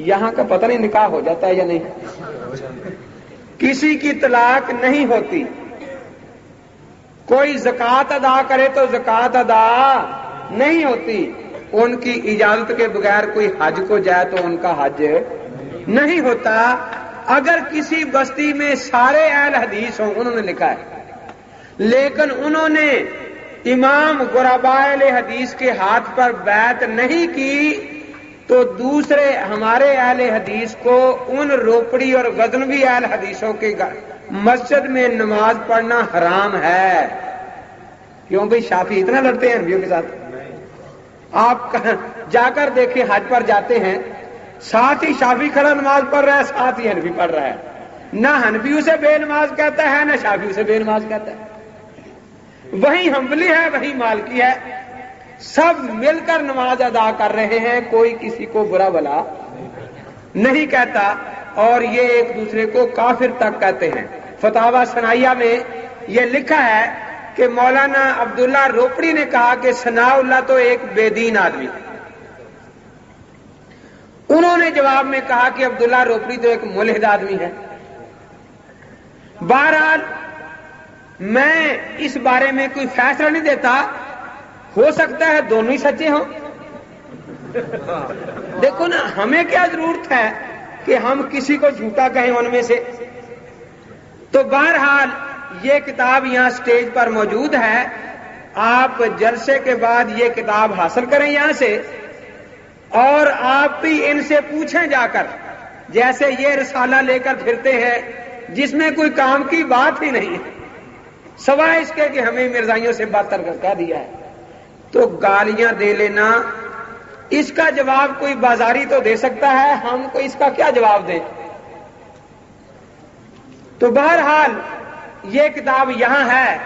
یہاں کا پتہ نہیں نکاح ہو جاتا ہے یا نہیں. کسی کی طلاق نہیں ہوتی. کوئی زکوٰۃ ادا کرے تو زکوٰۃ ادا نہیں ہوتی. ان کی اجازت کے بغیر کوئی حج کو جائے تو ان کا حج نہیں ہوتا. اگر کسی بستی میں سارے اہل حدیث ہوں, انہوں نے لکھا ہے, لیکن انہوں نے امام غرباء اہل حدیث کے ہاتھ پر بیعت نہیں کی, تو دوسرے ہمارے اہل حدیث کو ان روپڑی اور غزنوی اہل حدیثوں کے مسجد میں نماز پڑھنا حرام ہے. کیوں بھائی شافعی اتنا لڑتے ہیں حنفیوں کے ساتھ؟ آپ جا کر دیکھیں, حج پر جاتے ہیں, ساتھ ہی شافعی کھڑا نماز پڑھ رہا ہے, ساتھ ہی حنفی پڑھ رہا ہے. نہ حنفی اسے بے نماز کہتا ہے, نہ شافعی اسے بے نماز کہتا ہے. وہی حنبلی ہے, وہی مالکی ہے, سب مل کر نماز ادا کر رہے ہیں. کوئی کسی کو برا بلا نہیں کہتا, اور یہ ایک دوسرے کو کافر تک کہتے ہیں. فتاوی ثنائیہ میں یہ لکھا ہے کہ مولانا عبداللہ روپڑی نے کہا کہ ثناء اللہ تو ایک بے دین آدمی. انہوں نے جواب میں کہا کہ عبداللہ روپڑی تو ایک ملحد آدمی ہے. بہرحال میں اس بارے میں کوئی فیصلہ نہیں دیتا, ہو سکتا ہے دونوں ہی سچے ہوں. دیکھو نا, ہمیں کیا ضرورت ہے کہ ہم کسی کو جھوٹا کہیں ان میں سے. تو بہرحال یہ کتاب یہاں سٹیج پر موجود ہے, آپ جلسے کے بعد یہ کتاب حاصل کریں یہاں سے, اور آپ بھی ان سے پوچھیں جا کر, جیسے یہ رسالہ لے کر پھرتے ہیں جس میں کوئی کام کی بات ہی نہیں ہے, سوائے اس کے کہ ہمیں مرزائیوں سے بدتر کر کہہ دیا ہے. تو گالیاں دے لینا, اس کا جواب کوئی بازاری تو دے سکتا ہے, ہم کو اس کا کیا جواب دیں. تو بہرحال یہ کتاب یہاں ہے.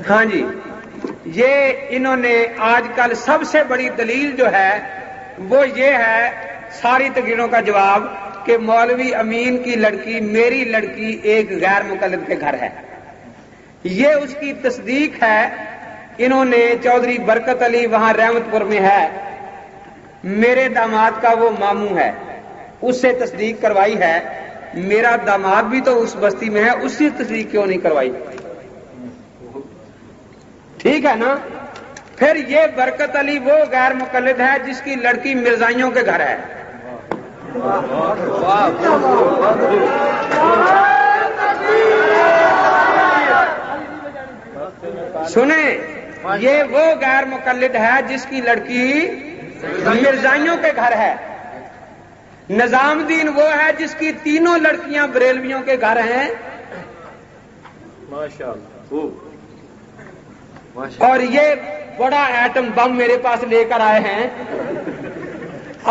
ہاں جی, یہ انہوں نے آج کل سب سے بڑی دلیل جو ہے وہ یہ ہے ساری تقریروں کا جواب کہ مولوی امین کی لڑکی, میری لڑکی, ایک غیر مقلد کے گھر ہے. یہ اس کی تصدیق ہے. انہوں نے چودھری برکت علی وہاں رحمت پور میں ہے, میرے داماد کا وہ ماموں ہے, اس سے تصدیق کروائی ہے. میرا داماد بھی تو اس بستی میں ہے, اس سے تصدیق کیوں نہیں کروائی؟ ٹھیک ہے نا. پھر یہ برکت علی وہ غیر مقلد ہے جس کی لڑکی مرزائیوں کے گھر ہے. سنیں, یہ وہ غیر مقلد ہے جس کی لڑکی مرزائیوں کے گھر ہے. نظام الدین وہ ہے جس کی تینوں لڑکیاں بریلویوں کے گھر ہیں. اور یہ بڑا ایٹم بم میرے پاس لے کر آئے ہیں.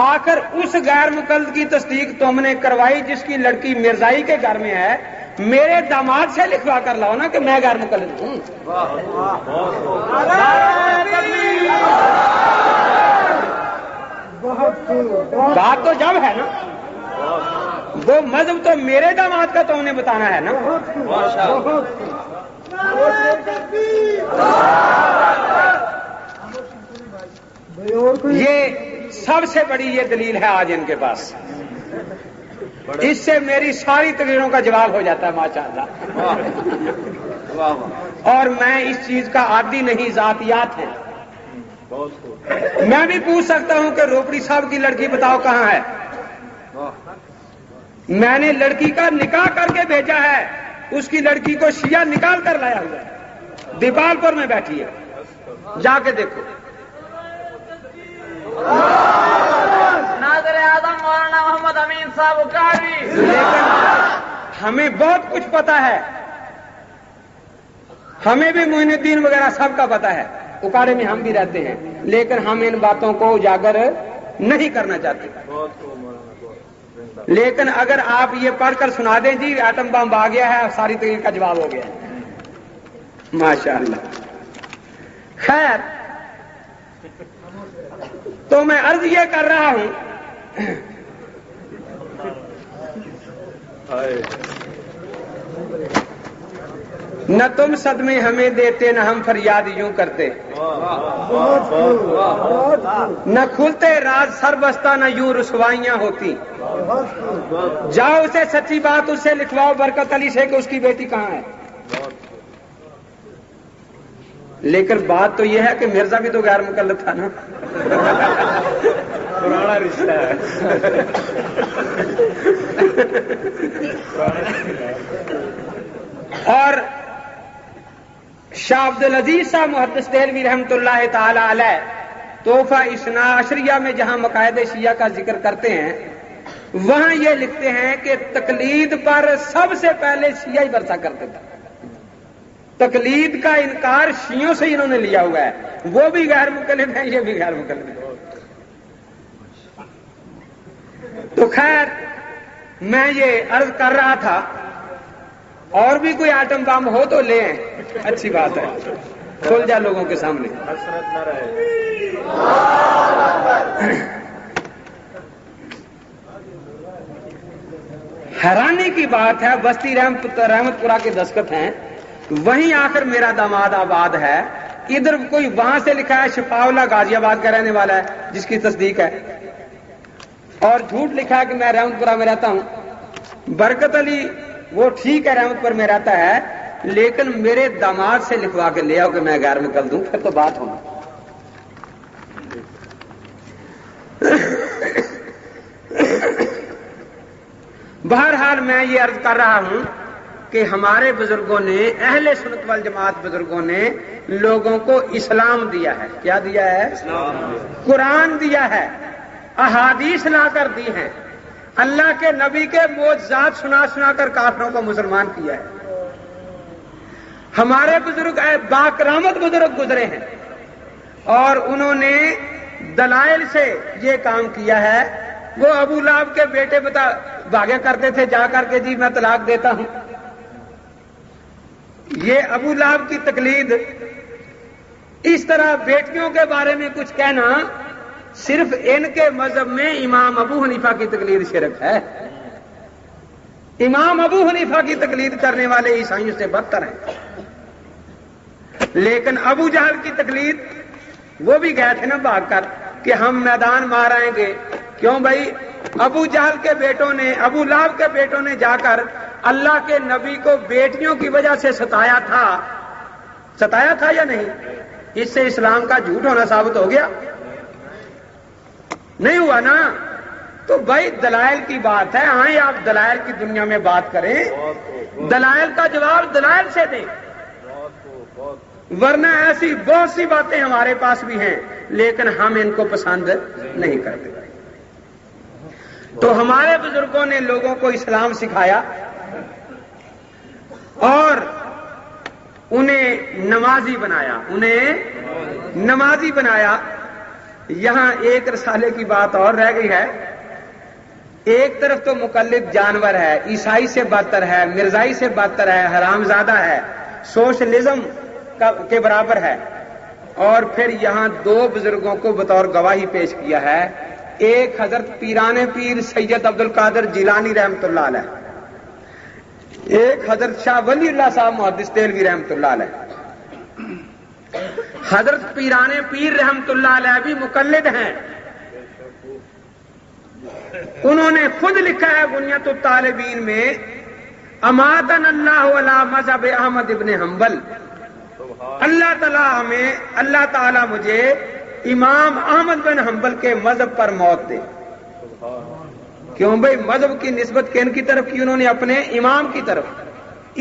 آخر اس غیر مقلد کی تصدیق تم نے کروائی جس کی لڑکی مرزائی کے گھر میں ہے. میرے داماد سے لکھوا کر لاؤ نا کہ میں غیر مقلد ہوں. بات تو جب ہے نا, وہ مذہب تو میرے داماد کا تم نے بتانا ہے نا. یہ سب سے بڑی یہ دلیل ہے آج ان کے پاس. اس سے میری ساری تقریروں کا جواب ہو جاتا ہے ماشاءاللہ. اور میں اس چیز کا عادی نہیں, ذاتیات ہیں. میں بھی پوچھ سکتا ہوں کہ روپڑی صاحب کی لڑکی بتاؤ کہاں ہے. میں نے لڑکی کا نکاح کر کے بھیجا ہے, اس کی لڑکی کو شیعہ نکال کر لایا ہوا ہے, دیپال پور میں بیٹھی ہے, جا کے دیکھو. ناظر اعظم مولانا محمد امین صاحب اکاڑی. لیکن ہمیں بہت کچھ پتا ہے, ہمیں بھی معین الدین وغیرہ سب کا پتا ہے, اکاڑے میں ہم بھی رہتے ہیں, لیکن ہم ان باتوں کو اجاگر نہیں کرنا چاہتے. لیکن اگر آپ یہ پڑھ کر سنا دیں جی ایٹم بم آ گیا ہے, ساری تقریر کا جواب ہو گیا ہے. ماشاءاللہ. خیر, تو میں عرض یہ کر رہا ہوں نہ تم صدمے ہمیں دیتے نہ ہم فریاد یوں کرتے، نہ کھلتے راز سر بستہ نہ یوں رسوائیاں ہوتی۔ جاؤ اسے سچی بات اس سے لکھواؤ برکت علی سے کہ اس کی بیٹی کہاں ہے۔ لیکن بات تو یہ ہے کہ مرزا بھی تو غیر مکلف تھا نا، پرانا رشتہ ہے۔ اور شاہ عبد العزیز صاحب محدث دہلوی رحمۃ اللہ تعالی علیہ تحفہ اثنا عشریہ میں جہاں مقاعد شیعہ کا ذکر کرتے ہیں وہاں یہ لکھتے ہیں کہ تقلید پر سب سے پہلے شیعہ ہی برسا کرتے تھے۔ تقلید کا انکار شیعوں سے انہوں نے لیا ہوا ہے، وہ بھی غیر مکلف ہیں، یہ بھی غیر مکلف ہیں۔ تو خیر میں یہ عرض کر رہا تھا، اور بھی کوئی آٹم بم ہو تو لے آئیں، اچھی بات ہے، کھل جا لوگوں کے سامنے۔ حسرت نہ رہے۔ حیرانی کی بات ہے، بستی رحمت پورہ کے دستخط ہیں، وہیں آخر میرا داماد آباد ہے، ادھر کوئی وہاں سے لکھا ہے شفاء اللہ غازی آباد کا رہنے والا ہے جس کی تصدیق ہے، اور جھوٹ لکھا ہے کہ میں رحمت پورہ میں رہتا ہوں۔ برکت علی وہ ٹھیک ہے رحمت پور میں رہتا ہے، لیکن میرے داماد سے لکھوا کے لے آؤ کہ میں غیر مکلف دوں، پھر تو بات ہونا۔ بہرحال میں یہ عرض کر رہا ہوں کہ ہمارے بزرگوں نے، اہل سنت والجماعت بزرگوں نے لوگوں کو اسلام دیا ہے۔ کیا دیا ہے؟ قرآن دیا ہے، احادیث لا کر دی ہیں، اللہ کے نبی کے معجزات سنا سنا کر کافروں کو مسلمان کیا ہے۔ ہمارے بزرگ باکرامت بزرگ گزرے ہیں اور انہوں نے دلائل سے یہ کام کیا ہے۔ وہ ابو لہب کے بیٹے بھاگے کرتے تھے جا کر کے جی میں طلاق دیتا ہوں، یہ ابو لہب کی تقلید۔ اس طرح بیٹیوں کے بارے میں کچھ کہنا، صرف ان کے مذہب میں امام ابو حنیفہ کی تقلید شرک ہے۔ امام ابو حنیفہ کی تقلید کرنے والے عیسائیوں سے بدتر ہیں۔ لیکن ابو جہل کی تقلید، وہ بھی گئے تھے نا بھاگ کر کہ ہم میدان مار آئیں گے۔ کیوں بھائی؟ ابو جہل کے بیٹوں نے، ابو لہب کے بیٹوں نے جا کر اللہ کے نبی کو بیٹیوں کی وجہ سے ستایا تھا یا نہیں؟ اس سے اسلام کا جھوٹ ہونا ثابت ہو گیا؟ نہیں ہوا نا؟ تو بھائی دلائل کی بات ہے، ہاں آپ دلائل کی دنیا میں بات کریں، دلائل کا جواب دلائل سے دیں، ورنہ ایسی بہت سی باتیں ہمارے پاس بھی ہیں لیکن ہم ان کو پسند نہیں کرتے۔ تو ہمارے بزرگوں نے لوگوں کو اسلام سکھایا اور انہیں نمازی بنایا۔ یہاں ایک رسالے کی بات اور رہ گئی ہے، ایک طرف تو مقلد جانور ہے، عیسائی سے بدتر ہے، مرزائی سے بدتر ہے، حرامزادہ ہے، سوشلزم کے برابر ہے، اور پھر یہاں دو بزرگوں کو بطور گواہی پیش کیا ہے، ایک حضرت پیران پیر سید عبد القادر جیلانی رحمۃ اللہ علیہ، ایک حضرت شاہ ولی اللہ صاحب محدث دہلوی رحمۃ اللہ علیہ۔ حضرت پیران پیر رحمۃ اللہ علیہ بھی مقلد ہیں، انہوں نے خود لکھا ہے بنیت الطالبین میں، اماتن اللہ علی مذہب احمد ابن حنبل، اللہ تعالیٰ مجھے امام احمد بن حنبل کے مذہب پر موت دے۔ کیوں بھائی؟ مذہب کی نسبت کن کی طرف کی؟ انہوں نے اپنے امام کی طرف۔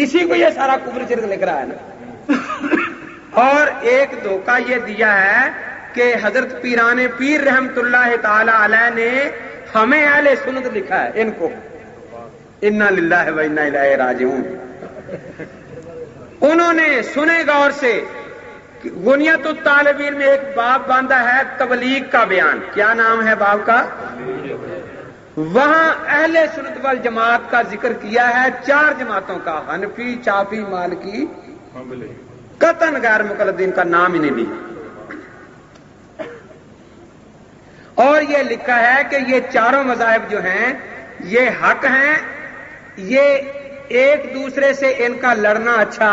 اسی کو یہ سارا کفر شرک لکھ رہا ہے نا۔ اور ایک دھوکہ یہ دیا ہے کہ حضرت پیران پیر رحمت اللہ تعالی علیہ نے ہمیں اہل سنت لکھا ہے، ان کو انا للہ و انا الیہ راجعون۔ انہوں نے سنے غور سے، بنیت الطالبین میں ایک باب باندھا ہے تبلیغ کا بیان۔ کیا نام ہے باب کا؟ وہاں اہل سنت والجماعت کا ذکر کیا ہے، 4 جماعتوں کا، حنفی، شافعی، مالکی، قطعاً غیر مقلدین کا نام ہی نہیں لیا، اور یہ لکھا ہے کہ یہ چاروں مذاہب جو ہیں یہ حق ہیں، یہ ایک دوسرے سے ان کا لڑنا اچھا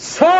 100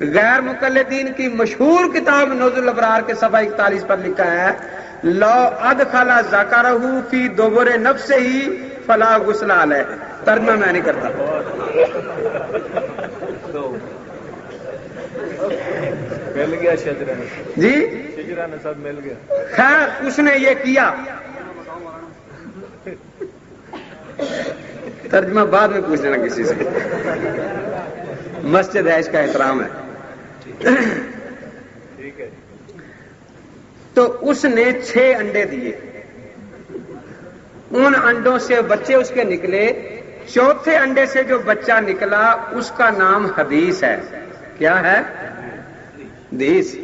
غیر مقلدین کی مشہور کتاب نزل الابرار کے صفحہ 41 پر لکھا ہے لو ادخل ذکرہ فی دبر نفسہ ہی فلا غسل علیہ. ترجمہ میں نہیں کرتا. مل گیا شجرہ جی شجرہ نے سب مل گیا. خیر اس نے یہ کیا. ترجمہ بعد میں پوچھ لینا کسی سے. مسجد ہے اس کا احترام ہے. ٹھیک ہے. تو اس نے 6 انڈے دیے. ان انڈوں سے بچے اس کے نکلے. چوتھے انڈے سے جو بچہ نکلا اس کا نام حدیث ہے. کیا ہے؟ حدیث.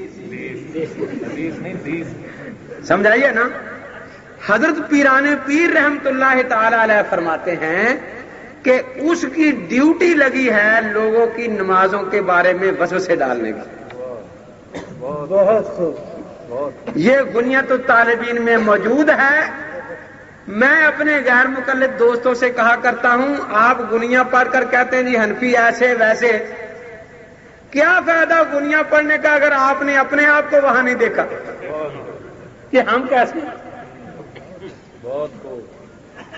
سمجھائیے نا. حضرت پیران پیر رحمت اللہ تعالی علیہ فرماتے ہیں کہ اس کی ڈیوٹی لگی ہے لوگوں کی نمازوں کے بارے میں وسوسے ڈالنے کی. بہت خوب. یہ بنیت الطالبین میں موجود ہے. میں اپنے غیر مقلد دوستوں سے کہا کرتا ہوں آپ گنیا پڑھ کر کہتے ہیں جی حنفی ایسے ویسے. کیا فائدہ گنیا پڑھنے کا اگر آپ نے اپنے آپ کو وہاں نہیں دیکھا کہ ہم کیسے. بہت خوب.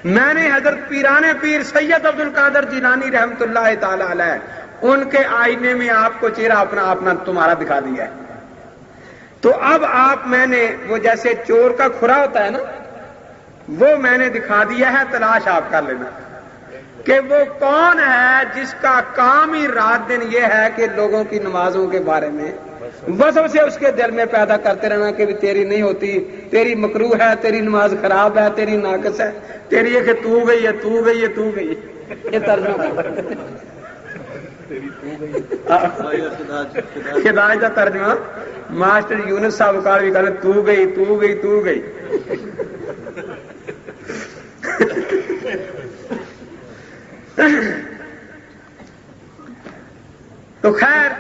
میں نے حضرت پیران پیر سید عبد القادر جیلانی رحمت اللہ تعالی علیہ ان کے آئینے میں آپ کو چہرہ اپنا تمہارا دکھا دیا ہے. تو اب آپ میں نے وہ جیسے چور کا کھرا ہوتا ہے نا وہ میں نے دکھا دیا ہے. تلاش آپ کر لینا کہ وہ کون ہے جس کا کام ہی رات دن یہ ہے کہ لوگوں کی نمازوں کے بارے میں وسوسے اس کے دل میں پیدا کرتے رہنا کہ تیری نہیں ہوتی, تیری مکروہ ہے, تیری نماز خراب ہے, تیری ناقص ہے, تیری یہ کہ تو گئی ہے تو گئی ہے تو گئی. یہ ترجمہ ہدایت کا ترجمہ ماسٹر یونس صاحب کا بھی کہتے تو گئی تو گئی تو گئی. تو خیر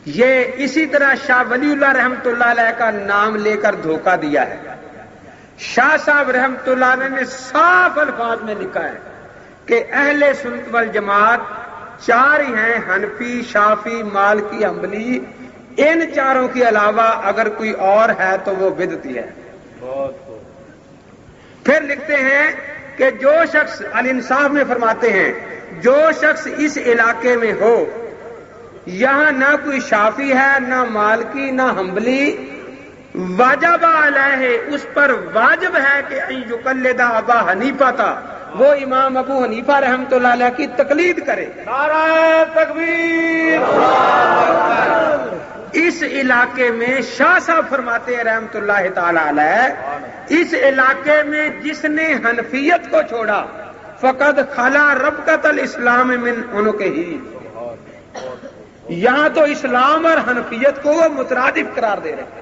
یہ اسی طرح شاہ ولی اللہ رحمت اللہ علیہ کا نام لے کر دھوکہ دیا ہے. شاہ صاحب رحمت اللہ علیہ نے صاف الفاظ میں لکھا ہے کہ اہل سنت والجماعت 4 ہی ہیں, حنفی, شافعی, مالکی, حنبلی. ان 4 کے علاوہ اگر کوئی اور ہے تو وہ بدعتی ہے. پھر لکھتے ہیں کہ جو شخص الانصاف میں فرماتے ہیں جو شخص اس علاقے میں ہو یہاں نہ کوئی شافعی ہے نہ مالکی نہ حنبلی واجب علیہ اس پر واجب ہے کہ ان یقلد ابا حنیفہ تھا وہ امام ابو حنیفہ رحمۃ اللہ علیہ کی تقلید کرے. نعرہ تکبیر. اس علاقے میں شاہ صاحب فرماتے ہیں رحمت اللہ تعالی علیہ اس علاقے میں جس نے حنفیت کو چھوڑا فقد خلا ربقۃ الاسلام من عنقہ ہی. یہاں تو اسلام اور حنفیت کو وہ مترادف قرار دے رہے ہیں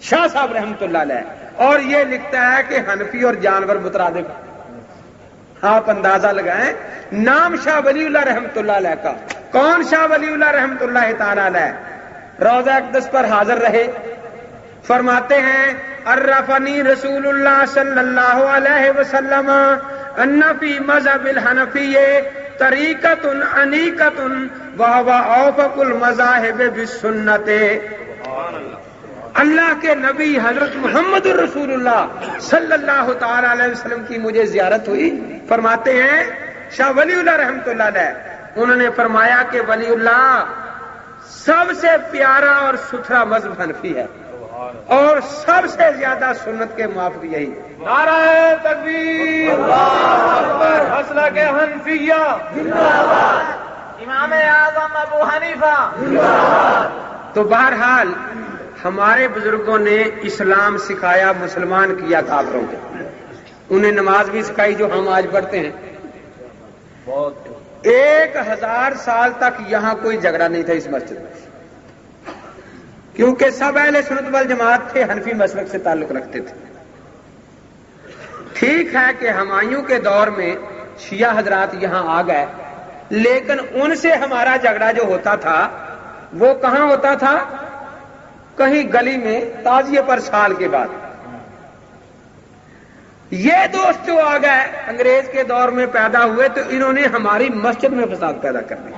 شاہ صاحب رحمت اللہ علیہ. اور یہ لکھتا ہے کہ حنفی اور جانور مترادف. آپ اندازہ لگائیں نام شاہ ولی اللہ رحمت اللہ علیہ کا. کون شاہ ولی اللہ رحمت اللہ تعالی علیہ؟ روضہ اقدس پر حاضر رہے. فرماتے ہیں عرفنی رسول اللہ صلی اللہ علیہ وسلم ان فی مذہب الحنفی طریقۃ انیقۃ وہو اوفق المذاہب بالسنت. اللہ کے نبی حضرت محمد الرسول اللہ صلی اللہ تعالی علیہ وسلم کی مجھے زیارت ہوئی. فرماتے ہیں شاہ ولی اللہ رحمت اللہ علیہ انہوں نے فرمایا کہ ولی اللہ سب سے پیارا اور ستھرا مذہب حنفی ہے اور سب سے زیادہ سنت کے موافق یہی. نعرہ تکبیر. مسلک حنفیہ امام اعظم ابو حنیفہ. تو بہرحال ہمارے بزرگوں نے اسلام سکھایا, مسلمان کیا کافروں کو. انہیں نماز بھی سکھائی جو ہم آج پڑھتے ہیں. 1000 سال تک یہاں کوئی جھگڑا نہیں تھا اس مسجد میں کیونکہ سب اہل سنت والجماعت تھے, حنفی مسلک سے تعلق رکھتے تھے. ٹھیک ہے کہ ہمایوں کے دور میں شیعہ حضرات یہاں آ گئے لیکن ان سے ہمارا جھگڑا جو ہوتا تھا وہ کہاں ہوتا تھا؟ کہیں گلی میں تعزیے پر سال کے بعد. یہ دوست جو آ گئے انگریز کے دور میں پیدا ہوئے تو انہوں نے ہماری مسجد میں فساد پیدا کر دیا.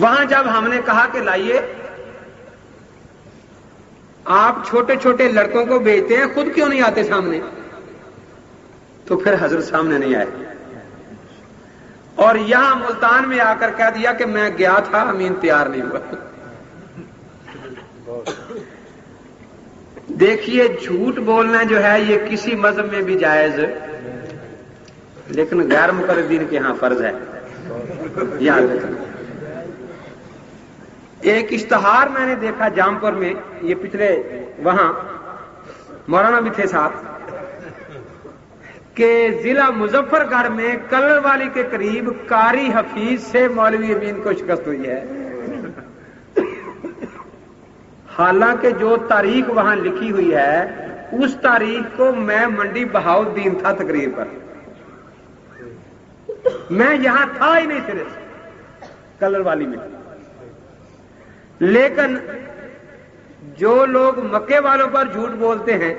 وہاں جب ہم نے کہا کہ لائیے آپ چھوٹے چھوٹے لڑکوں کو بھیجتے ہیں، خود کیوں نہیں آتے سامنے؟ تو پھر حضرت سامنے نہیں آئے، اور یہاں ملتان میں آ کر کہہ دیا کہ میں گیا تھا، امین تیار نہیں ہوا۔ دیکھیے جھوٹ بولنا جو ہے یہ کسی مذہب میں بھی جائز، لیکن غیر مقلدین کے ہاں فرض ہے، یاد رکھنا۔ ایک اشتہار میں نے دیکھا جامپور میں، یہ پچھلے وہاں مولانا بھی تھے صاحب، کہ ضلع مظفر گڑھ میں کلر والی کے قریب قاری حفیظ سے مولوی امین کو شکست ہوئی ہے، حالانکہ جو تاریخ وہاں لکھی ہوئی ہے اس تاریخ کو میں منڈی بہاؤالدین تھا تقریر پر، میں یہاں تھا ہی نہیں صرف کلر والی میں، لیکن جو لوگ مکے والوں پر جھوٹ بولتے ہیں